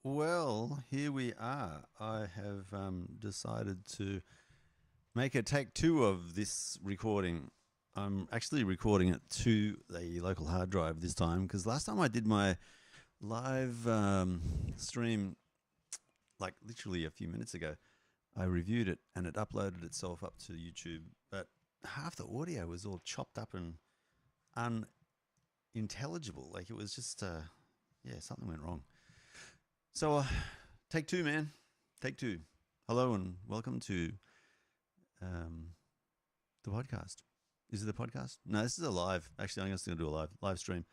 Well, here we are. I have decided to make a take two of this recording. I'm actually recording it to a local hard drive this time because last time I did my live stream, like literally a few minutes ago, I reviewed it and it uploaded itself up to YouTube, but half the audio was all chopped up and unintelligible. Like it was just, yeah, something went wrong. So, take two, man. Take two. Hello and welcome to um, the podcast. Is it the podcast? No, this is a live. Actually, I'm just going to do a live stream.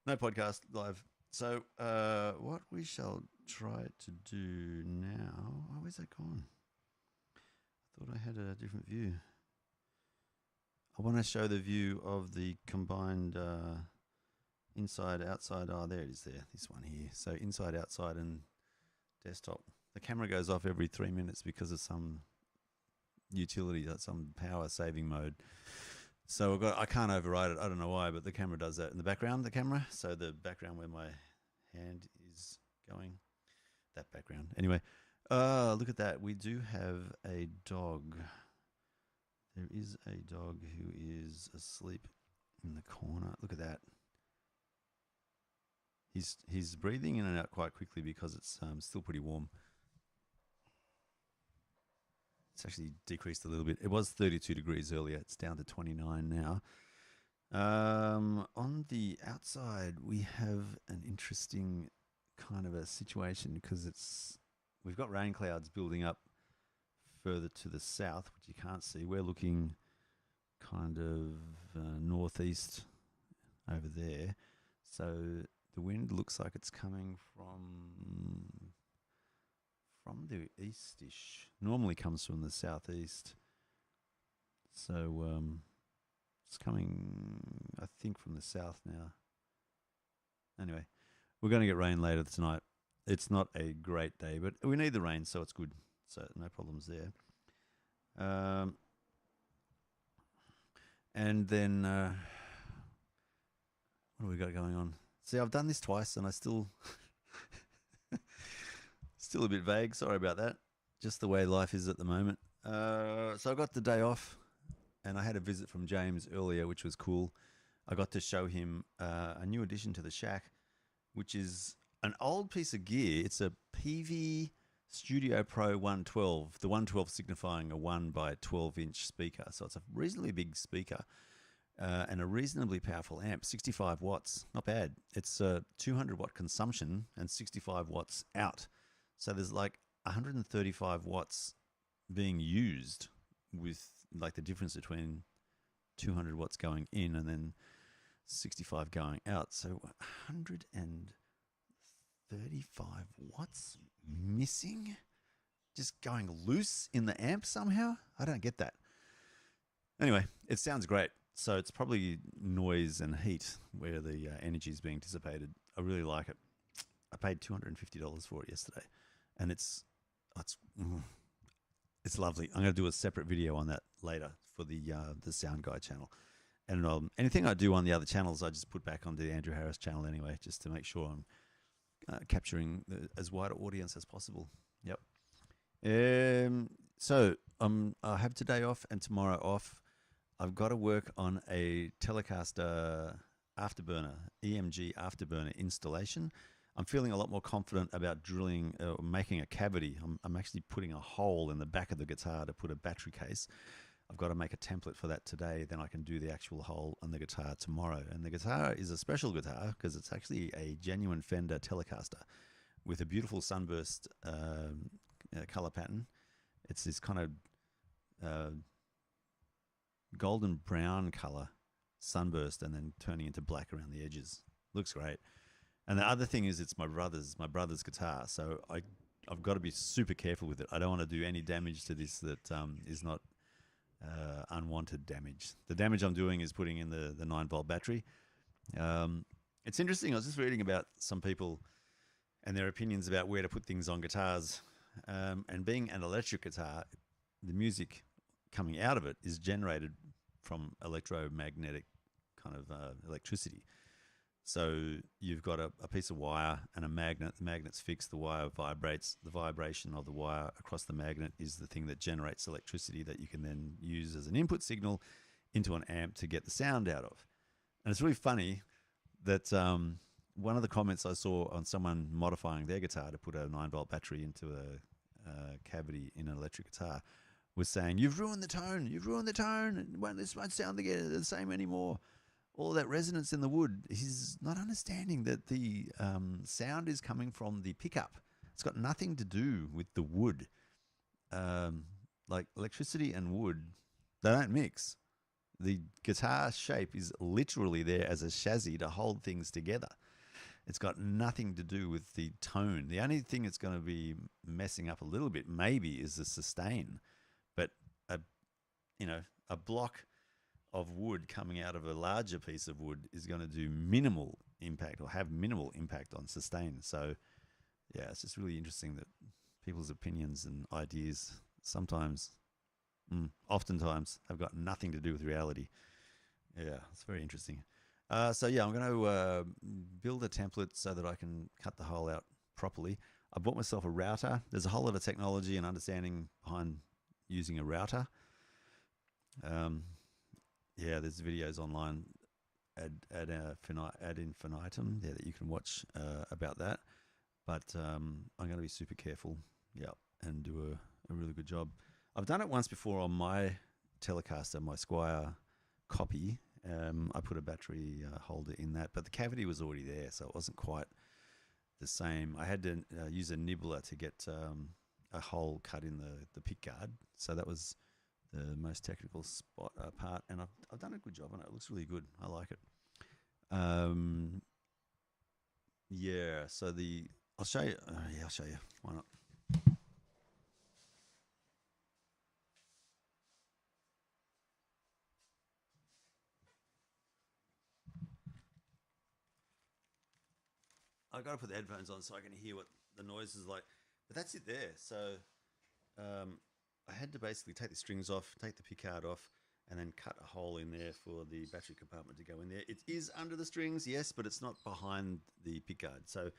No podcast, live. So, what we shall try to do now. Oh, where's that gone? I thought I had a different view. I want to show the view of the combined inside, outside. Oh, there it is there. This one here. So, inside, outside, and desktop. The camera goes off every 3 minutes because of some utility, some power saving mode. So I can't override it. I don't know why, but the camera does that in the background. The camera, so the background where my hand is going, that background. Anyway, look at that. We do have a dog. There is a dog who is asleep in the corner. Look at that. He's breathing in and out quite quickly because it's still pretty warm. It's actually decreased a little bit. It was 32 degrees earlier. It's down to 29 now. On the outside, we have an interesting kind of a situation because we've got rain clouds building up further to the south, which you can't see. We're looking kind of northeast over there. So the wind looks like it's coming from the east-ish. Normally comes from the southeast. So it's coming, I think, from the south now. Anyway, we're going to get rain later tonight. It's not a great day, but we need the rain, so it's good. So no problems there. And then what do we got going on? See, I've done this twice and I still a bit vague. Sorry about that. Just the way life is at the moment. So I got the day off and I had a visit from James earlier, which was cool. I got to show him a new addition to the Schack, which is an old piece of gear. It's a PV Studio Pro 112, the 112 signifying a 1 by 12 inch speaker. So it's a reasonably big speaker and a reasonably powerful amp, 65 watts. Not bad. It's a 200 watt consumption and 65 watts out. So there's like 135 watts being used with like the difference between 200 watts going in and then 65 going out. So 135 watts missing, just going loose in the amp somehow. I don't get that. Anyway, it sounds great. So it's probably noise and heat where the energy is being dissipated. I really like it. I paid $250 for it yesterday. And it's lovely. I'm going to do a separate video on that later for the Sound Guy channel. And anything I do on the other channels, I just put back on the Andrew Harris channel anyway, just to make sure I'm capturing as wide an audience as possible. Yep. So I have today off and tomorrow off. I've got to work on a Telecaster afterburner, EMG afterburner installation. I'm feeling a lot more confident about drilling or making a cavity. I'm actually putting a hole in the back of the guitar to put a battery case. I've got to make a template for that today. Then I can do the actual hole on the guitar tomorrow. And the guitar is a special guitar because it's actually a genuine Fender Telecaster with a beautiful sunburst color pattern. It's this kind of golden brown color sunburst and then turning into black around the edges. Looks great. And the other thing is it's my brother's guitar, so I've got to be super careful with it. I don't want to do any damage to this that is not unwanted damage. The damage I'm doing is putting in the 9-volt battery. It's interesting. I was just reading about some people and their opinions about where to put things on guitars. And being an electric guitar, the music coming out of it is generated from electromagnetic kind of electricity. So you've got a piece of wire and a magnet. The magnet's fixed. The wire vibrates. The vibration of the wire across the magnet is the thing that generates electricity that you can then use as an input signal into an amp to get the sound out of. And it's really funny that one of the comments I saw on someone modifying their guitar to put a 9-volt battery into a cavity in an electric guitar was saying, "You've ruined the tone. You've ruined the tone. This won't sound the same anymore." All that resonance in the wood. He's not understanding that the sound is coming from the pickup. It's got nothing to do with the wood. Like electricity and wood, they don't mix. The guitar shape is literally there as a chassis to hold things together. It's got nothing to do with the tone. The only thing it's going to be messing up a little bit maybe is the sustain. But a block of wood coming out of a larger piece of wood is going to do minimal impact or have minimal impact on sustain. So, yeah, it's just really interesting that people's opinions and ideas sometimes, oftentimes, have got nothing to do with reality. Yeah, it's very interesting. I'm going to build a template so that I can cut the hole out properly. I bought myself a router. There's a whole lot of technology and understanding behind using a router. There's videos online ad infinitum there that you can watch about that. But I'm going to be super careful, and do a really good job. I've done it once before on my Telecaster, my Squire copy. I put a battery holder in that, but the cavity was already there, so it wasn't quite the same. I had to use a nibbler to get a hole cut in the pick guard, so that was the most technical part, and I've done a good job on it. It looks really good. I like it. So I'll show you. I'll show you. Why not? I got to put the headphones on so I can hear what the noise is like. But that's it there. So I had to basically take the strings off, take the pickguard off, and then cut a hole in there for the battery compartment to go in there. It is under the strings, yes, but it's not behind the pickguard. So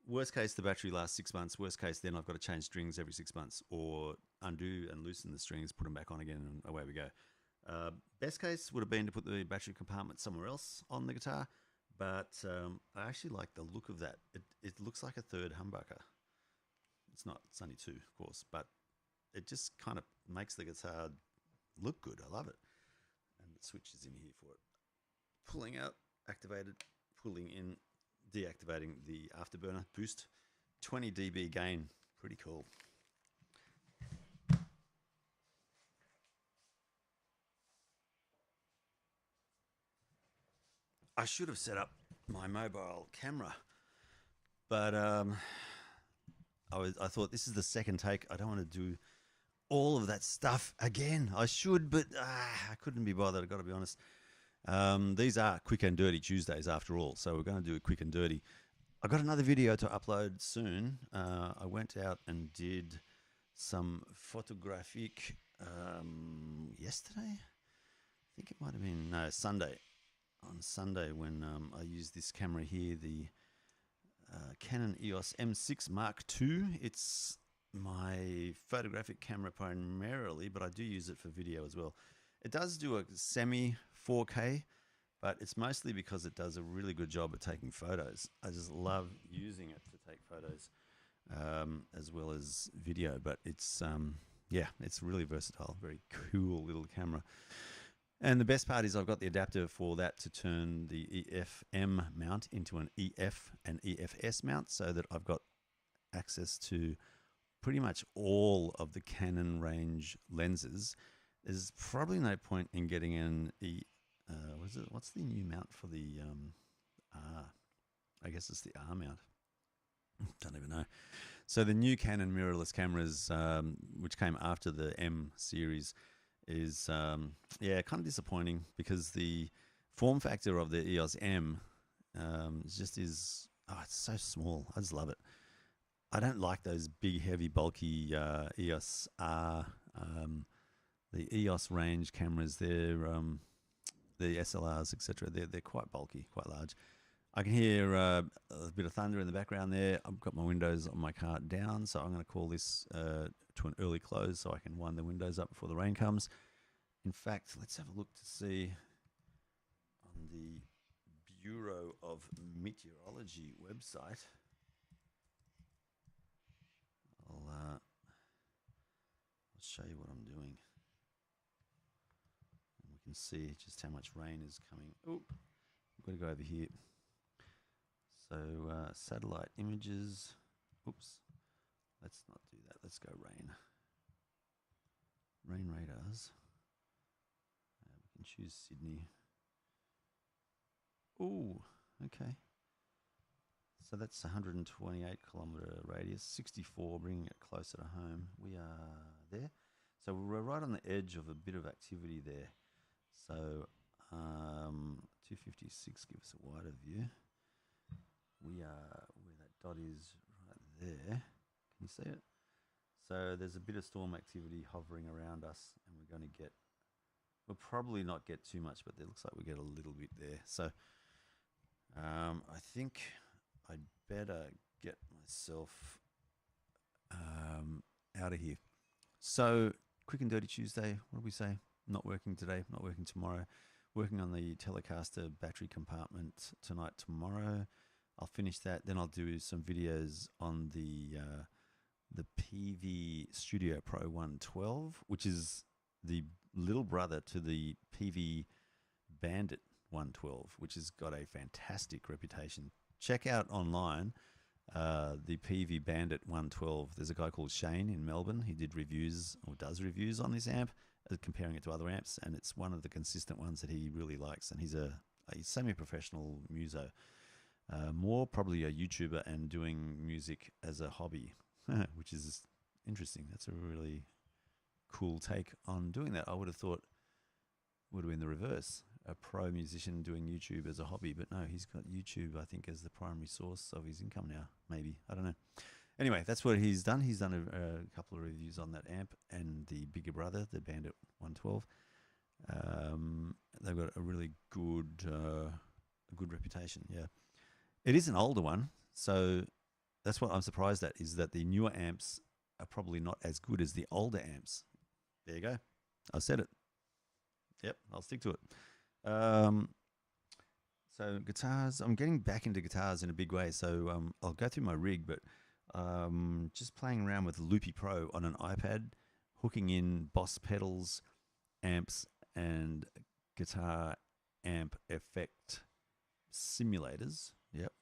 worst case, the battery lasts 6 months. Worst case, then I've got to change strings every 6 months or undo and loosen the strings, put them back on again, and away we go. Best case would have been to put the battery compartment somewhere else on the guitar, but I actually like the look of that. It looks like a third humbucker. It's not. It's only two, of course, but it just kind of makes the guitar look good. I love it. And the switch is in here for it. Pulling out, activated, pulling in, deactivating the afterburner boost. 20 dB gain. Pretty cool. I should have set up my mobile camera, but I thought this is the second take. I don't want to do all of that stuff again. I should, but I couldn't be bothered. I've got to be honest. These are quick and dirty Tuesdays after all, so we're going to do it quick and dirty. I've got another video to upload soon. I went out and did some photographic yesterday. I think it might have been Sunday. On Sunday when I used this camera here, the Canon EOS M6 Mark II. It's my photographic camera primarily, but I do use it for video as well. It does do a semi 4K, but it's mostly because it does a really good job at taking photos. I just love using it to take photos as well as video, but it's really versatile. Very cool little camera. And the best part is I've got the adapter for that to turn the EFM mount into an EF and EFS mount, so that I've got access to pretty much all of the Canon range lenses. There's probably no point in getting an what's the new mount for the R? I guess it's the R mount. Don't even know. So the new Canon mirrorless cameras, which came after the M series, is kind of disappointing, because the form factor of the EOS M it's so small. I just love it. I don't like those big, heavy, bulky EOS R, the EOS range cameras. They're the SLRs, etc. They're quite bulky, quite large. I can hear a bit of thunder in the background there. I've got my windows on my car down, so I'm going to call this to an early close so I can wind the windows up before the rain comes. In fact, let's have a look to see on the Bureau of Meteorology website. I'll show you what I'm doing. And we can see just how much rain is coming. Oh, I've got to go over here. So satellite images. Oops. Let's not do that. Let's go rain. Rain radars. We can choose Sydney. Oh, okay. So that's 128 kilometre radius, 64, bringing it closer to home. We are there. So we're right on the edge of a bit of activity there. So 256 gives us a wider view. We are where that dot is right there. Can you see it? So there's a bit of storm activity hovering around us, and we're going to get, we'll probably not get too much, but it looks like we get a little bit there. So I think I'd better get myself out of here. So, quick and dirty Tuesday. What do we say? Not working today, not working tomorrow. Working on the Telecaster battery compartment tonight, tomorrow. I'll finish that. Then I'll do some videos on the PV Studio Pro 112, which is the little brother to the PV Bandit 112, which has got a fantastic reputation. Check out online the PV Bandit 112. There's a guy called Shane in Melbourne. He did reviews, or does reviews on this amp, comparing it to other amps, and it's one of the consistent ones that he really likes. And he's a semi-professional muso, more probably a YouTuber and doing music as a hobby, which is interesting. That's a really cool take on doing that. I would have thought would have been the reverse. A pro musician doing YouTube as a hobby, but no, he's got YouTube, I think, as the primary source of his income now. Maybe, I don't know. Anyway, that's what he's done. He's done a couple of reviews on that amp and the bigger brother, the Bandit 112. They've got a really good reputation. Yeah, it is an older one, so that's what I'm surprised at, is that the newer amps are probably not as good as the older amps. There you go. I said it. Yep, I'll stick to it. So guitars, I'm getting back into guitars in a big way. So I'll go through my rig, but just playing around with Loopy Pro on an iPad, hooking in Boss pedals, amps, and guitar amp effect simulators. Yep.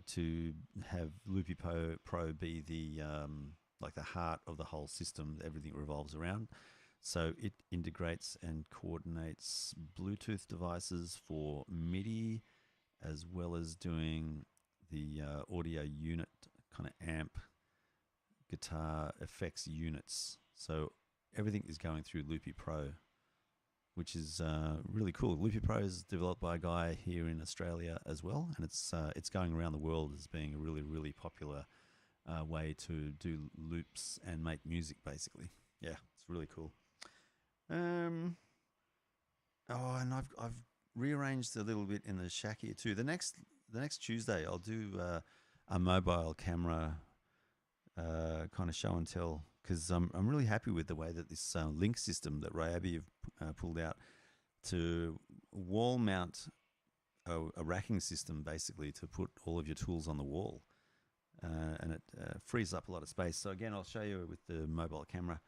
To have Loopy Pro be the like the heart of the whole system that everything revolves around. So it integrates and coordinates Bluetooth devices for MIDI, as well as doing the audio unit kind of amp guitar effects units. So everything is going through Loopy Pro, which is really cool. Loopy Pro is developed by a guy here in Australia as well, and it's going around the world as being a really, really popular way to do loops and make music, basically. Yeah, it's really cool. And I've rearranged a little bit in the Schack here too. The next Tuesday I'll do a mobile camera kind of show and tell, because I'm really happy with the way that this link system that Ryobi have pulled out to wall mount a racking system, basically, to put all of your tools on the wall, and it frees up a lot of space. So again, I'll show you with the mobile camera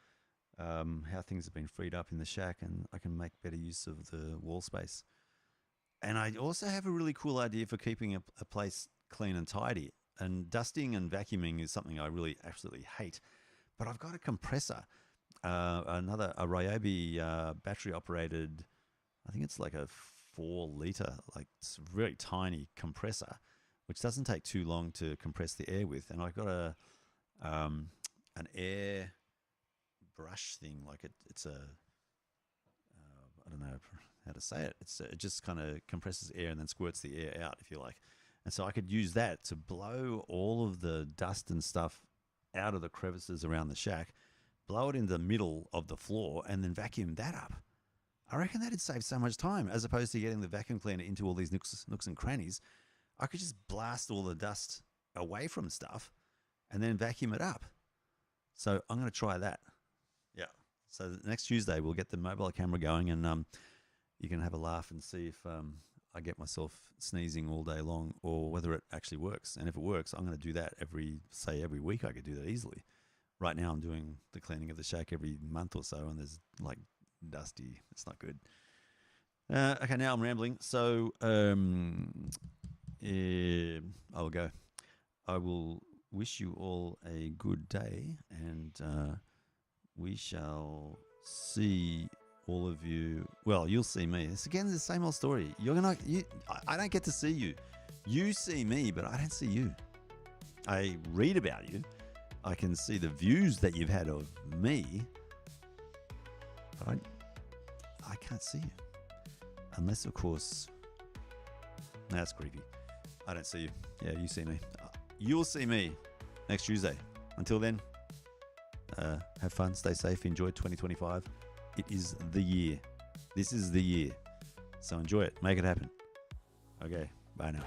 how things have been freed up in the Schack, and I can make better use of the wall space. And I also have a really cool idea for keeping a place clean and tidy. And dusting and vacuuming is something I really absolutely hate. But I've got a compressor, a Ryobi battery operated, I think it's like a 4-liter, like it's a very tiny compressor, which doesn't take too long to compress the air with. And I've got an air brush thing, like it's a I don't know how to say it. It just kind of compresses air and then squirts the air out, if you like. And so I could use that to blow all of the dust and stuff out of the crevices around the Schack, blow it in the middle of the floor, and then vacuum that up. I reckon that'd save so much time, as opposed to getting the vacuum cleaner into all these nooks and crannies. I could just blast all the dust away from stuff and then vacuum it up. So I'm going to try that. Yeah. So next Tuesday we'll get the mobile camera going, and you can have a laugh and see if I get myself sneezing all day long, or whether it actually works. And if it works, I'm going to do that every week. I could do that easily. Right now I'm doing the cleaning of the shack every month or so, and there's like dusty. It's not good. Okay, now I'm rambling. So I will go. I will wish you all a good day, and we shall see all of you. Well, you'll see me. It's again the same old story. I don't get to see you. You see me, but I don't see you. I read about you. I can see the views that you've had of me, but I can't see you. Unless, of course, that's creepy. I don't see you. Yeah, you see me. You'll see me next Tuesday. Until then, have fun, stay safe, enjoy 2025. It is the year. This is the year. So enjoy it. Make it happen. Okay, bye now.